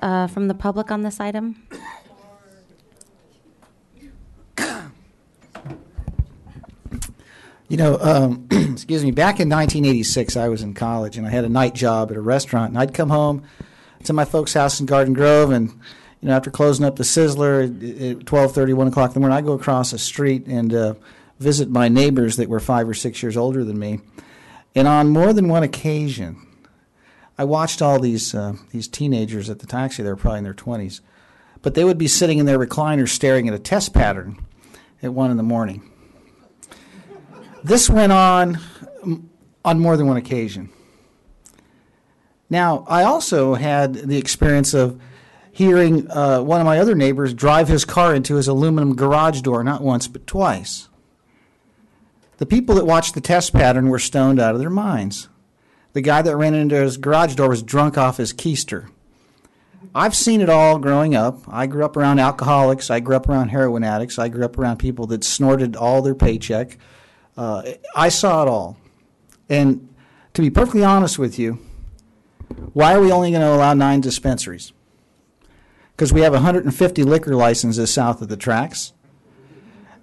From the public on this item? Excuse me, back in 1986, I was in college, and I had a night job at a restaurant, and I'd come home to my folks' house in Garden Grove, and, after closing up the Sizzler at 12:30, 1 o'clock in the morning, I'd go across the street and visit my neighbors that were 5 or 6 years older than me. And on more than one occasion, I watched all these teenagers at the taxi. They were probably in their 20s. But they would be sitting in their recliners staring at a test pattern at 1 in the morning. This went on more than one occasion. Now, I also had the experience of hearing one of my other neighbors drive his car into his aluminum garage door, not once but twice. The people that watched the test pattern were stoned out of their minds. The guy that ran into his garage door was drunk off his keister. I've seen it all growing up. I grew up around alcoholics. I grew up around heroin addicts. I grew up around people that snorted all their paycheck. I saw it all. And to be perfectly honest with you, why are we only going to allow 9 dispensaries? Because we have 150 liquor licenses south of the tracks.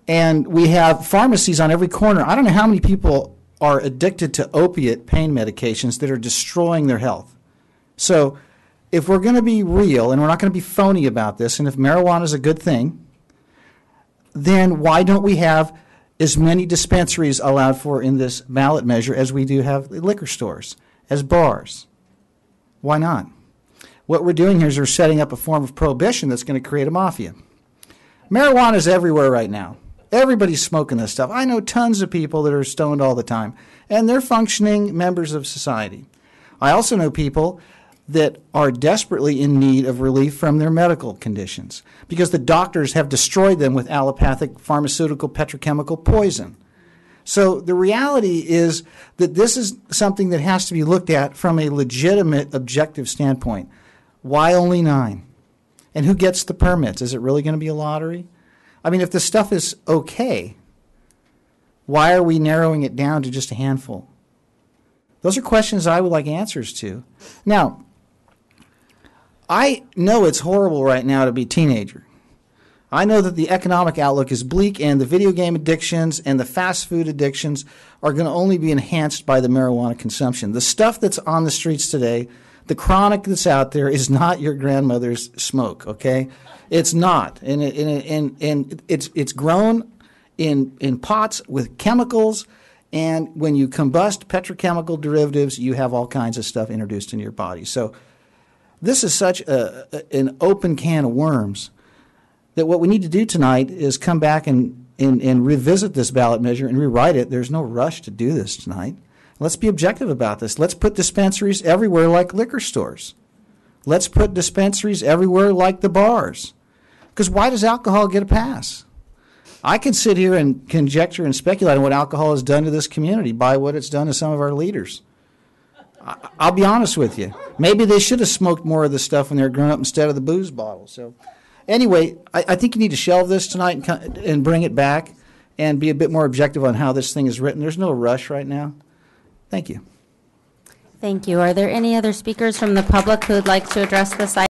And we have pharmacies on every corner. I don't know how many people are addicted to opiate pain medications that are destroying their health. So if we're going to be real and we're not going to be phony about this, and if marijuana is a good thing, then why don't we have as many dispensaries allowed for in this ballot measure as we do have liquor stores, as bars? Why not? What we're doing here is we're setting up a form of prohibition that's going to create a mafia. Marijuana is everywhere right now. Everybody's smoking this stuff. I know tons of people that are stoned all the time, and they're functioning members of society. I also know people that are desperately in need of relief from their medical conditions because the doctors have destroyed them with allopathic pharmaceutical petrochemical poison. So the reality is that this is something that has to be looked at from a legitimate, objective standpoint. Why only 9? And who gets the permits? Is it really going to be a lottery? I mean, if the stuff is okay, why are we narrowing it down to just a handful? Those are questions I would like answers to. Now, I know it's horrible right now to be a teenager. I know that the economic outlook is bleak, and the video game addictions and the fast food addictions are going to only be enhanced by the marijuana consumption. The stuff that's on the streets today, the chronic that's out there, is not your grandmother's smoke, okay? It's not. And it's grown in pots with chemicals, and when you combust petrochemical derivatives, you have all kinds of stuff introduced into your body. So this is such an open can of worms that what we need to do tonight is come back and revisit this ballot measure and rewrite it. There's no rush to do this tonight. Let's be objective about this. Let's put dispensaries everywhere like liquor stores. Let's put dispensaries everywhere like the bars. Because why does alcohol get a pass? I can sit here and conjecture and speculate on what alcohol has done to this community by what it's done to some of our leaders. I'll be honest with you. Maybe they should have smoked more of this stuff when they were growing up instead of the booze bottle. So anyway, I think you need to shelve this tonight and bring it back and be a bit more objective on how this thing is written. There's no rush right now. Thank you. Thank you. Are there any other speakers from the public who would like to address this item?